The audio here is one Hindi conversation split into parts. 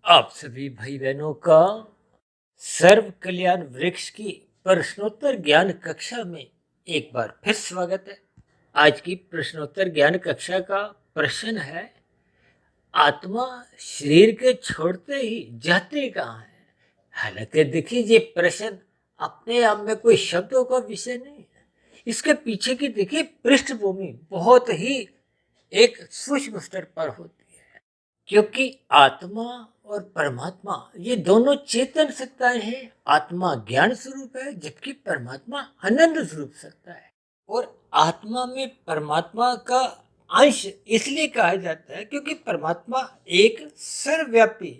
आप सभी भाई बहनों का सर्व कल्याण वृक्ष की प्रश्नोत्तर ज्ञान कक्षा में एक बार फिर स्वागत है। आज की प्रश्नोत्तर ज्ञान कक्षा का प्रश्न है, आत्मा शरीर के छोड़ते ही जाती कहाँ है? हालांकि देखिए, ये प्रश्न अपने आप में कोई शब्दों का विषय नहीं है। इसके पीछे की देखिए पृष्ठभूमि बहुत ही एक सूक्ष्म स्तर पर होती है, क्योंकि आत्मा और परमात्मा ये दोनों चेतन सत्ताएं हैं। आत्मा ज्ञान स्वरूप है, जबकि परमात्मा आनंद स्वरूप सत्ता है। और आत्मा में परमात्मा का अंश इसलिए कहा जाता है क्योंकि परमात्मा एक सर्वव्यापी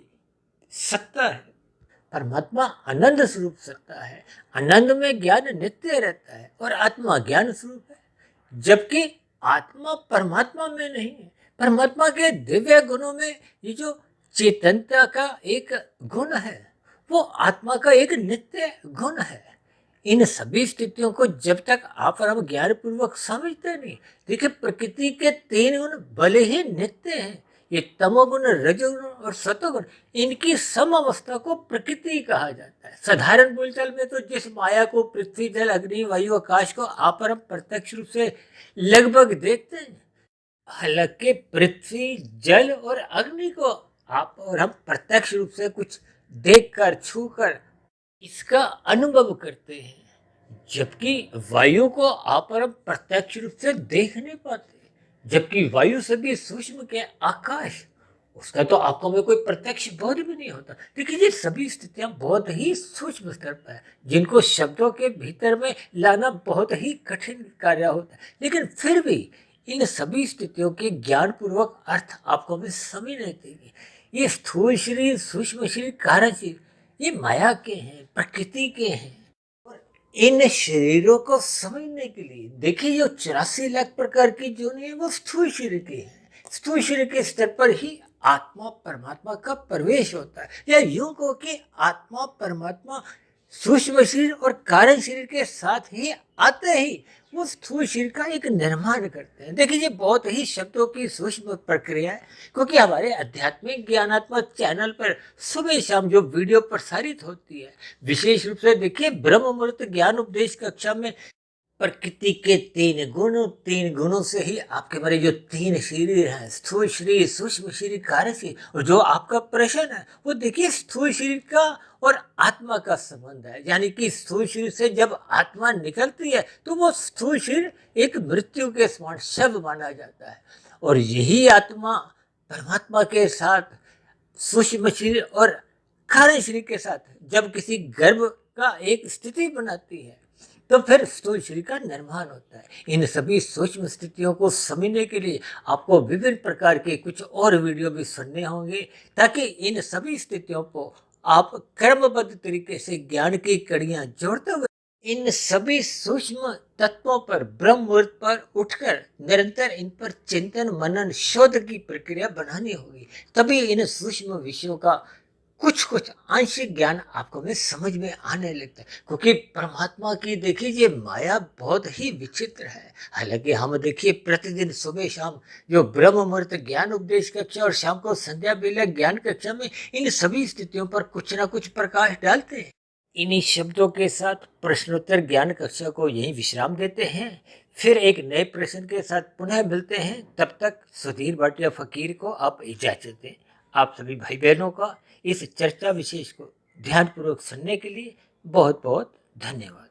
सत्ता है। परमात्मा आनंद स्वरूप सत्ता है। आनंद में ज्ञान नित्य रहता है और आत्मा ज्ञान स्वरूप है, जबकि आत्मा परमात्मा में नहीं है। परमात्मा के दिव्य गुणों में ये जो चेतनता का एक गुण है, वो आत्मा का एक नित्य गुण है। इन सभी स्थितियों को जब तक आप और हम ज्ञान पूर्वक समझते नहीं, देखिए प्रकृति के तीन गुण भले ही नित्य हैं, ये तमोगुण, रजोगुण और सतोगुण, इनकी सम अवस्था को प्रकृति कहा जाता है। साधारण बोलचाल में तो जिस माया को पृथ्वी, जल, अग्नि, वायु, आकाश को आप और हम प्रत्यक्ष रूप से लगभग देखते हैं, हालांकि पृथ्वी, जल और अग्नि को आप और हम प्रत्यक्ष रूप से कुछ देखकर, छूकर इसका अनुभव करते हैं, जबकि वायु को आप और हम प्रत्यक्ष रूप से देख नहीं पाते। जबकि वायु से भी सूक्ष्म के आकाश, उसका तो आंखों में कोई प्रत्यक्ष बोध भी नहीं होता। देखिए, ये सभी स्थितियां बहुत ही सूक्ष्म स्तर पर है, जिनको शब्दों के भीतर में लाना बहुत ही कठिन कार्य होता है। लेकिन फिर भी इन सभी स्थितियों के ज्ञान पूर्वक अर्थ आपको हमें समझ नहीं देगी। ये स्थूल शरीर, सूक्ष्म शरीर, कारण शरीर, ये माया के हैं, प्रकृति के हैं। और इन शरीरों को समझने के लिए देखिए, जो 84 लाख प्रकार की जोनि है, वो स्थूल शरीर की है। स्थूल शरीर के स्तर पर ही आत्मा परमात्मा का प्रवेश होता है, या यूं कहो कि आत्मा परमात्मा सूक्ष्म शरीर और कारण शरीर के साथ ही आते ही वो स्थूल शरीर का एक निर्माण करते हैं। देखिए, ये बहुत ही शब्दों की सूक्ष्म प्रक्रिया है, क्योंकि हमारे आध्यात्मिक ज्ञानात्मक चैनल पर सुबह शाम जो वीडियो प्रसारित होती है, विशेष रूप से देखिए ब्रह्म मुहूर्त ज्ञान उपदेश कक्षा में प्रकृति के तीन गुणों से ही आपके हमारे जो तीन शरीर हैं, स्थूल शरीर, सूक्ष्म शरीर, कारण शरीर, और जो आपका प्रश्न है वो देखिए स्थूल शरीर का और आत्मा का संबंध है। यानी कि स्थूल शरीर से जब आत्मा निकलती है तो वो स्थूल शरीर एक मृत्यु के समान शव माना जाता है, और यही आत्मा परमात्मा के साथ, सूक्ष्म शरीर और कारण शरीर के साथ जब किसी गर्भ का एक स्थिति बनाती है, तो फिर स्थूल शरीर का निर्माण होता है। इन सभी सूक्ष्म स्थितियों को समझने के लिए आपको विभिन्न प्रकार के कुछ और वीडियो भी सुनने होंगे, ताकि इन सभी स्थितियों को आप क्रमबद्ध तरीके से ज्ञान की कड़ियां जोड़ते हुए इन सभी सूक्ष्म तत्वों पर ब्रह्म मुहूर्त पर उठकर निरंतर इन पर चिंतन, मनन, शोध की प्रक्रिया बनानी होगी। तभी इन सूक्ष्म विषयों का कुछ आंशिक ज्ञान आपको में समझ में आने लगता है, क्योंकि परमात्मा की देखिए ये माया बहुत ही विचित्र है। हालांकि हम देखिए प्रतिदिन सुबह शाम जो ब्रह्म मुहूर्त ज्ञान उपदेश कक्षा और शाम को संध्या बेला ज्ञान कक्षा में इन सभी स्थितियों पर कुछ ना कुछ प्रकाश डालते हैं। इन्हीं शब्दों के साथ प्रश्नोत्तर ज्ञान कक्षा को यहीं विश्राम देते हैं। फिर एक नए प्रश्न के साथ पुनः मिलते हैं। तब तक सुधीर भाटिया फकीर को आप इजाजत दें। आप सभी भाई बहनों का इस चर्चा विशेष को ध्यानपूर्वक सुनने के लिए बहुत बहुत धन्यवाद।